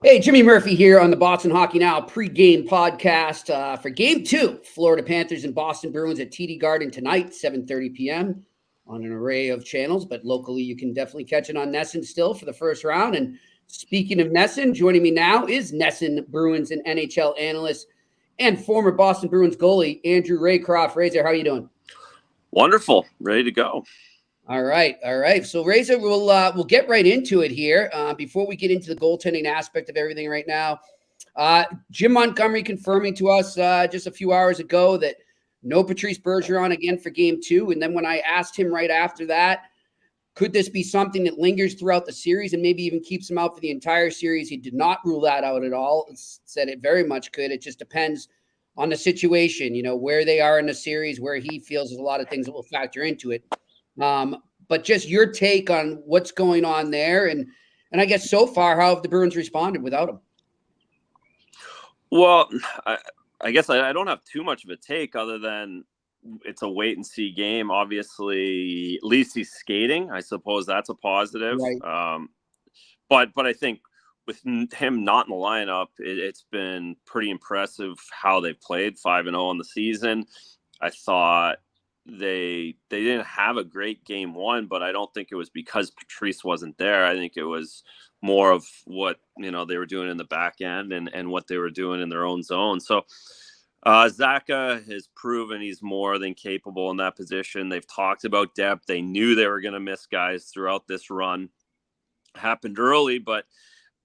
Hey, Jimmy Murphy here on the Boston Hockey Now pregame podcast for Game 2, Florida Panthers and Boston Bruins at TD Garden tonight, 7:30 p.m. on an array of channels, but locally you can definitely catch it on Nesson still for the first round. And speaking of Nesson, joining me now is Nesson Bruins and NHL analyst and former Boston Bruins goalie, Andrew Raycroft. Razor, how are you doing? Wonderful. Ready to go. All right. So, Razor, we'll get right into it here. Before we get into the goaltending aspect of everything right now, Jim Montgomery confirming to us just a few hours ago that no Patrice Bergeron again for Game 2. And then when I asked him right after that, could this be something that lingers throughout the series and maybe even keeps him out for the entire series? He did not rule that out at all. Said it very much could. It just depends on the situation, where they are in the series, where he feels there's a lot of things that will factor into it. But just your take on what's going on there, and I guess so far, how have the Bruins responded without him? Well, I guess I don't have too much of a take other than it's a wait and see game. Obviously, at least he's skating. I suppose that's a positive. Right. But I think with him not in the lineup, it's been pretty impressive how they've played 5-0 in the season. I thought they didn't have a great game one, but I don't think it was because Patrice wasn't there. I think it was more of what they were doing in the back end and what they were doing in their own zone. So Zacha has proven he's more than capable in that position. They've talked about depth. They knew they were going to miss guys throughout this run. Happened early, but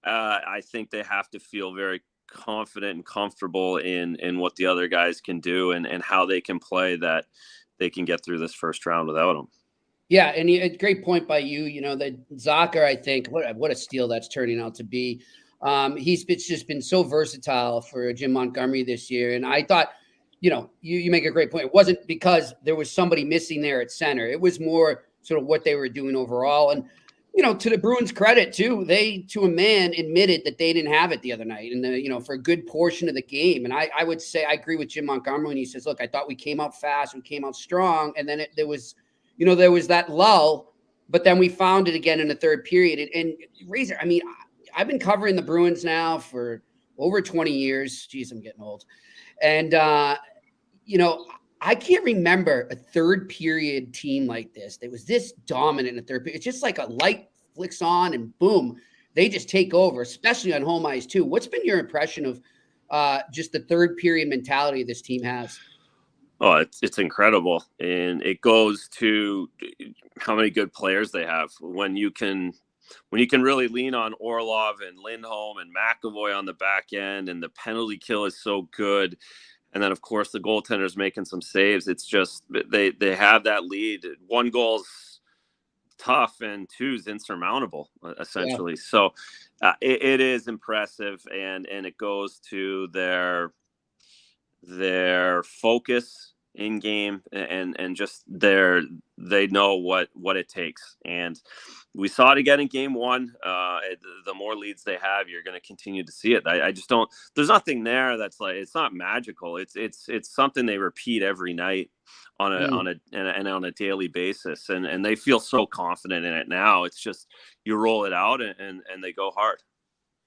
I think they have to feel very confident and comfortable in what the other guys can do and how they can play, that they can get through this first round without him. Yeah, and a great point by you. That Zacha, I think, what a steal that's turning out to be. He's just been so versatile for Jim Montgomery this year. And I thought, you make a great point. It wasn't because there was somebody missing there at center. It was more sort of what they were doing overall. And, to the Bruins' credit, too, they, to a man, admitted that they didn't have it the other night and, for a good portion of the game. And I would say I agree with Jim Montgomery when he says, look, I thought we came out fast, we came out strong. And then there was that lull, but then we found it again in the third period. And Razor, I mean, I've been covering the Bruins now for over 20 years. Geez, I'm getting old. And, I can't remember a third period team like this. That was this dominant in the third period. It's just like a light flicks on and boom, they just take over, especially on home ice too. What's been your impression of just the third period mentality this team has? Oh, it's incredible. And it goes to how many good players they have. When you can really lean on Orlov and Lindholm and McAvoy on the back end, and the penalty kill is so good. And then, of course, the goaltender's making some saves. It's just they have that lead. One goal's tough and two's insurmountable, essentially. Yeah. So it is impressive, and it goes to their focus in game and just they know what it takes. And we saw it again in game one. The more leads they have, you're going to continue to see it. I just don't, there's nothing there that's like, it's not magical. It's something they repeat every night on a daily basis. And they feel so confident in it now. It's just, you roll it out and they go hard.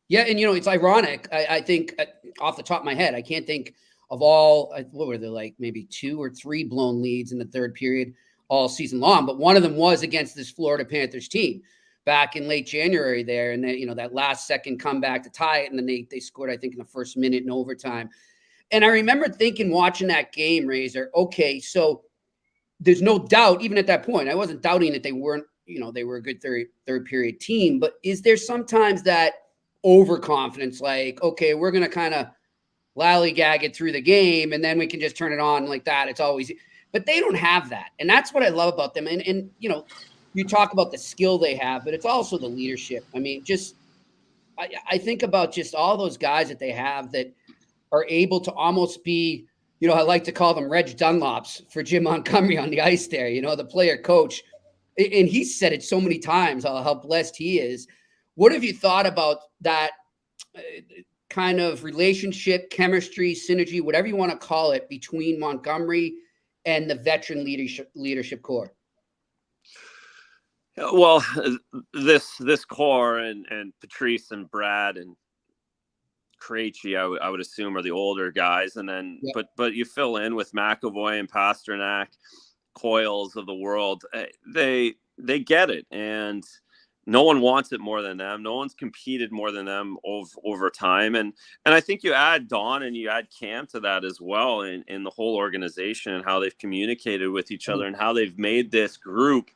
Yeah. And it's ironic. I think off the top of my head, I can't think of all, what were they, like maybe 2 or 3 blown leads in the third period all season long. But one of them was against this Florida Panthers team back in late January there. And then, that last second comeback to tie it. And then they scored, I think, in the first minute in overtime. And I remember thinking, watching that game, Razor, okay, so there's no doubt, even at that point, I wasn't doubting that they weren't, they were a good third period team. But is there sometimes that overconfidence, like, okay, we're going to kind of lollygag it through the game and then we can just turn it on like that? It's always, but they don't have that. And that's what I love about them. And you talk about the skill they have, but it's also the leadership. I mean, I think about just all those guys that they have that are able to almost be, I like to call them Reg Dunlops for Jim Montgomery on the ice there, the player coach. And he said it so many times, how blessed he is. What have you thought about that kind of relationship, chemistry, synergy, whatever you want to call it, between Montgomery and the veteran leadership core? Well, this core and Patrice and Brad and Krejci, I would assume, are the older guys, and then Yep. but you fill in with McAvoy and Pasternak, Coils of the world. They get it, and no one wants it more than them. No one's competed more than them over time, and I think you add Don and you add Cam to that as well in the whole organization and how they've communicated with each other and how they've made this group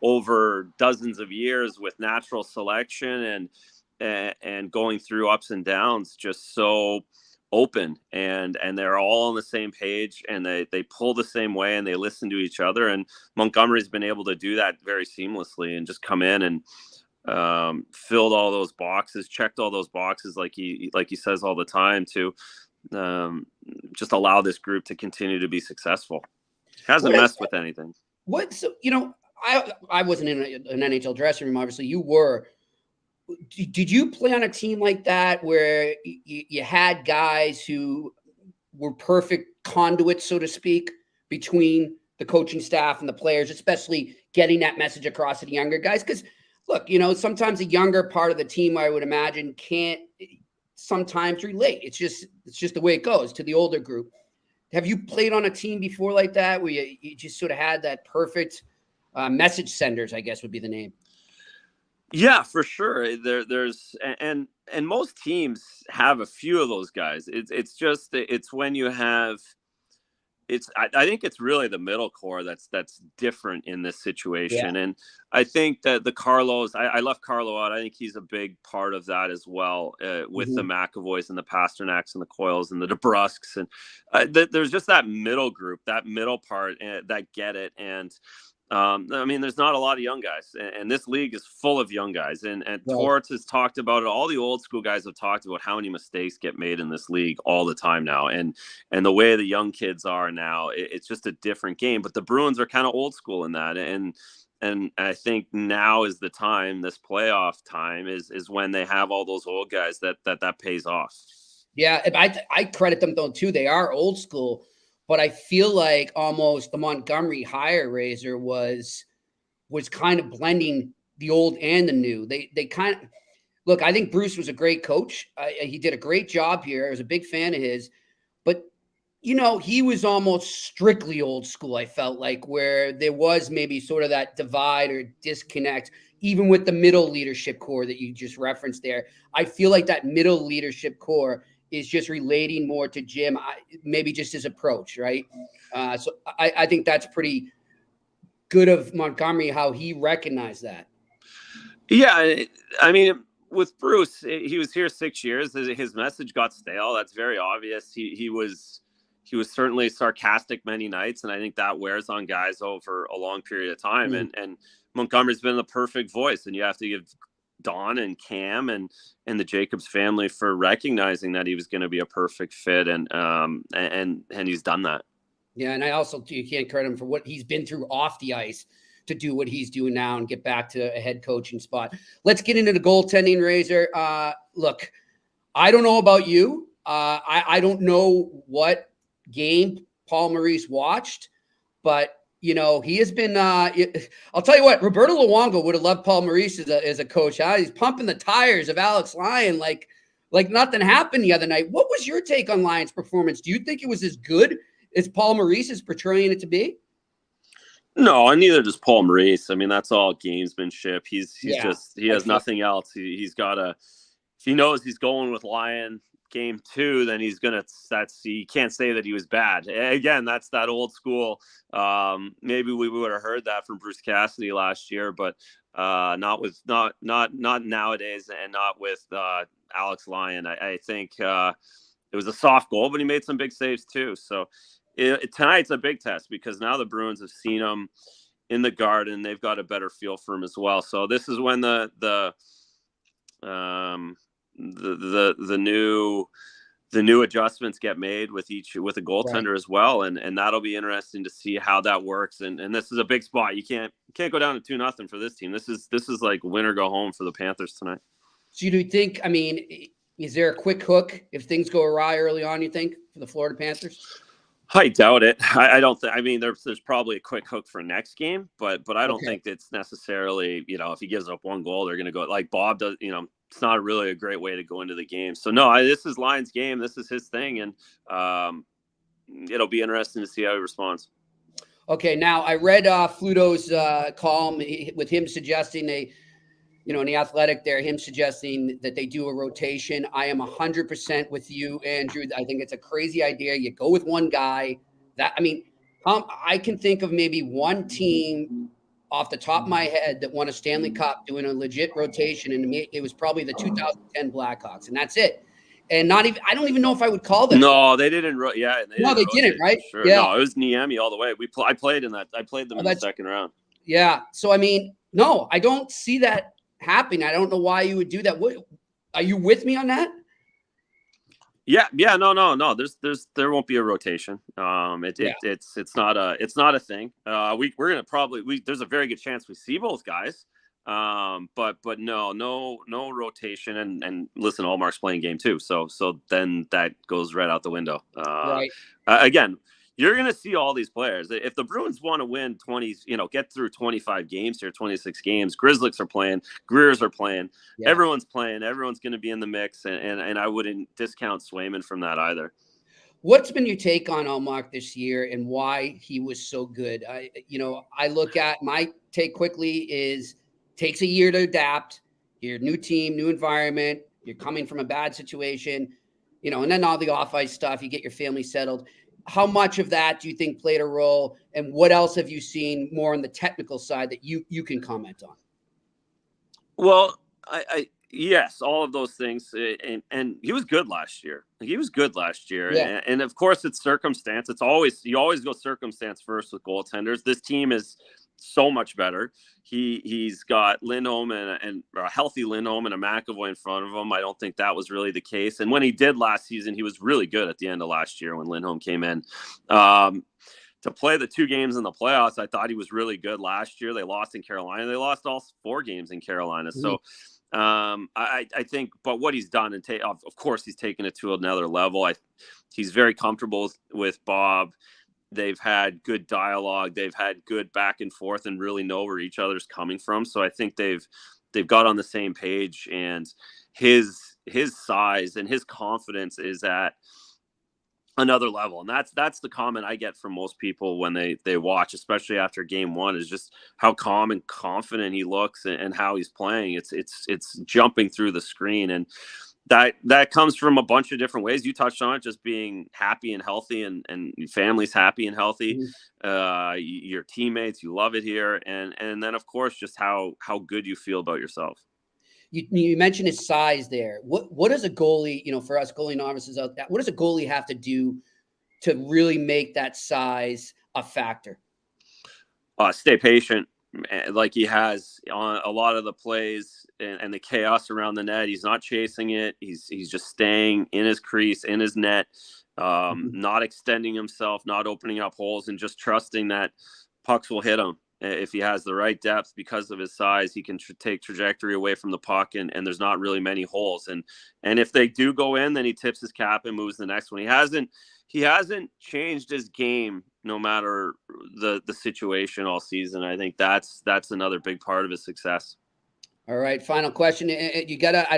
over dozens of years with natural selection and going through ups and downs just so open, and they're all on the same page, and they pull the same way, and they listen to each other. And Montgomery's been able to do that very seamlessly and just come in and filled all those boxes, checked all those boxes like he says all the time to just allow this group to continue to be successful. Hasn't messed with anything. So, I wasn't in an NHL dressing room. Obviously, you were. Did you play on a team like that where you had guys who were perfect conduits, so to speak, between the coaching staff and the players, especially getting that message across to the younger guys? Because, look, sometimes the younger part of the team, I would imagine, can't sometimes relate. It's just the way it goes to the older group. Have you played on a team before like that where you just sort of had that perfect message senders, I guess would be the name? Yeah, for sure. There's and most teams have a few of those guys. It's when you have I think it's really the middle core that's different in this situation. Yeah. And I think that the Carlos, I left Carlo out. I think he's a big part of that as well, with the McAvoys and the Pasternaks and the Coils and the DeBrusks. And there's just that middle group, that middle part that get it. And I mean, there's not a lot of young guys, and this league is full of young guys. And Torts has talked about it. All the old school guys have talked about how many mistakes get made in this league all the time now. And the way the young kids are now, it's just a different game. But the Bruins are kind of old school in that. And I think now is the time, this playoff time is when they have all those old guys that pays off. Yeah, I credit them though too. They are old school. But I feel like almost the Montgomery hire, Razor, was kind of blending the old and the new. They kind of look. I think Bruce was a great coach. He did a great job here. I was a big fan of his. But he was almost strictly old school. I felt like where there was maybe sort of that divide or disconnect, even with the middle leadership core that you just referenced there. I feel like that middle leadership core is just relating more to Jim, maybe just his approach, right? So I think that's pretty good of Montgomery, how he recognized that. Yeah, I mean, with Bruce, he was here 6 years. His message got stale. That's very obvious. He was certainly sarcastic many nights, and I think that wears on guys over a long period of time. And Montgomery's been the perfect voice, and you have to give Don and Cam and the Jacobs family for recognizing that he was going to be a perfect fit, and he's done that. Yeah, and you can't credit him for what he's been through off the ice to do what he's doing now and get back to a head coaching spot. Let's get into the goaltending, Razor. Look, I don't know about you. I don't know what game Paul Maurice watched, but he has been. I'll tell you what, Roberto Luongo would have loved Paul Maurice as a coach. Huh? He's pumping the tires of Alex Lyon like nothing happened the other night. What was your take on Lyon's performance? Do you think it was as good as Paul Maurice is portraying it to be? No, and neither does Paul Maurice. I mean, that's all gamesmanship. He has nothing else. He's got if he knows he's going with Lyon game 2, then he can't say that he was bad. Again, that's that old school. Maybe we would have heard that from Bruce Cassidy last year, but not nowadays, and not with Alex Lyon. I think it was a soft goal, but he made some big saves too. So tonight's a big test because now the Bruins have seen him in the Garden. They've got a better feel for him as well. So this is when the new adjustments get made with a goaltender as well, and that'll be interesting to see how that works. And this is a big spot. You can't go down to 2-0 for this team. This is like win or go home for the Panthers tonight. So do you think? I mean, is there a quick hook if things go awry early on? You think for the Florida Panthers? I doubt it. I don't think. I mean, there's probably a quick hook for next game, but I don't Okay. think it's necessarily, if he gives up one goal, they're going to go like Bob does. It's not really a great way to go into the game. So no, this is Lions' game. This is his thing, and it'll be interesting to see how he responds. Okay, now I read Fluto's column with him suggesting in the Athletic there, him suggesting that they do a rotation. I am 100% with you, Andrew. I think it's a crazy idea. You go with one guy. I can think of maybe one team off the top of my head that won a Stanley Cup doing a legit rotation, and it was probably the 2010 Blackhawks, and that's it. And I don't even know if I would call them. No, they didn't. No, they didn't, right? Sure. Yeah. No, it was Niemi all the way. I played in that. I played them in the second round. Yeah. So, I mean, no, I don't see that happening. I don't know why you would do that. Are you with me on that? Yeah. No. There won't be a rotation. It's not a thing. We're gonna probably there's a very good chance we see both guys. But no rotation. And listen, Allmark's playing game 2, so then that goes right out the window. Right. Again, you're going to see all these players. If the Bruins want to win 20, get through 25 games here, 26 games, Grizzlies are playing, Greers are playing, everyone's playing, everyone's going to be in the mix. And I wouldn't discount Swayman from that either. What's been your take on Allmark this year and why he was so good? I look at my take quickly is takes a year to adapt. Your new team, new environment. You're coming from a bad situation, and then all the off-ice stuff. You get your family settled. How much of that do you think played a role? And what else have you seen more on the technical side that you can comment on? Well, yes, all of those things. And he was good last year. Yeah. And of course, it's circumstance. You always go circumstance first with goaltenders. This team is so much better. He's got Lindholm and a healthy Lindholm and a McAvoy in front of him. I don't think that was really the case. And when he did last season, he was really good at the end of last year when Lindholm came in. To play the 2 games in the playoffs, I thought he was really good last year. They lost in Carolina. They lost all 4 games in Carolina. Mm-hmm. So I think, but what he's done, of course, he's taken it to another level. He's very comfortable with Bob. They've had good dialogue. They've had good back and forth and really know where each other's coming from. So I think they've got on the same page, and his size and his confidence is at another level. And that's the comment I get from most people when they watch, especially after game 1, is just how calm and confident he looks and how he's playing. It's jumping through the screen. And that comes from a bunch of different ways. You touched on it, just being happy and healthy, and your family's happy and healthy. Mm-hmm. Your teammates, you love it here. And then of course, just how good you feel about yourself. You mentioned his size there. What does a goalie, for us goalie novices out there, what does a goalie have to do to really make that size a factor? Stay patient, like he has on a lot of the plays and the chaos around the net. He's not chasing it. He's just staying in his crease, in his net, not extending himself, not opening up holes, and just trusting that pucks will hit him. If he has the right depth, because of his size, he can take trajectory away from the puck, and there's not really many holes. And if they do go in, then he tips his cap and moves to the next one. He hasn't changed his game no matter the situation all season. I think that's another big part of his success. All right, final question. I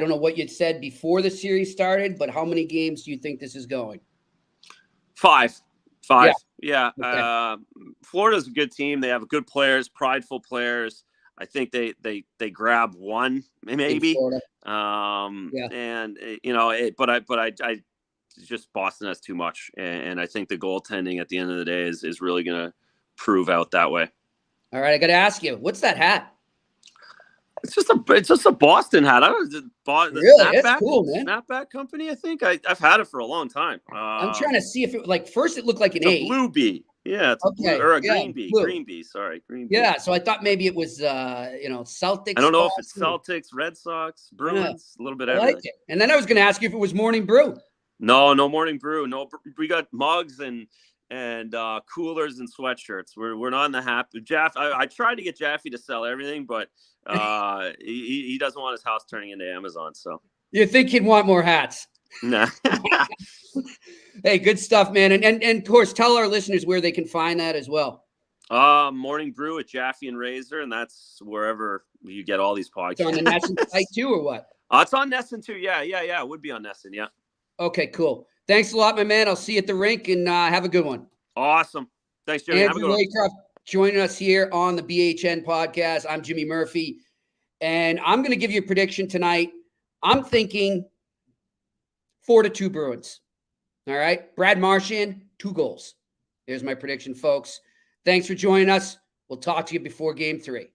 don't know what you'd said before the series started, but how many games do you think this is going? 5. Yeah. Okay. Florida's a good team. They have good players, prideful players. I think they grab one, maybe. And I just Boston has too much, and I think the goaltending at the end of the day is really going to prove out that way. All right, I got to ask you, what's that hat? It's just a Boston hat. I was bought the really? That's cool, man. Snapback company. I think I've had it for a long time. I'm trying to see if it first it looked like an A blue bee. Yeah, it's okay. Blue, or a green bee. Blue. Green bee. Sorry, green bee. Yeah, so I thought maybe it was Celtics. I don't know if it's Celtics, Red Sox, Bruins, a little bit of everything. Like it. And then I was going to ask you if it was Morning Brew. No Morning Brew. No, we got mugs and coolers and sweatshirts. We're not in the hat. I tried to get Jaffe to sell everything, but he doesn't want his house turning into Amazon. So you think he'd want more hats? Nah. Hey, good stuff, man. And of course, tell our listeners where they can find that as well. Morning Brew with Jaffe and Razor, and that's wherever you get all these podcasts. It's on the Nesson site too, or what? It's on Nesson too. Yeah. It would be on Nesson. Yeah. Okay, cool. Thanks a lot, my man. I'll see you at the rink, and have a good one. Awesome. Thanks, Jimmy. Have a Andrew good one. Raycroft joining us here on the BHN podcast. I'm Jimmy Murphy, and I'm going to give you a prediction tonight. I'm thinking 4-2 Bruins. All right. Brad Marchand, 2 goals. There's my prediction, folks. Thanks for joining us. We'll talk to you before game 3.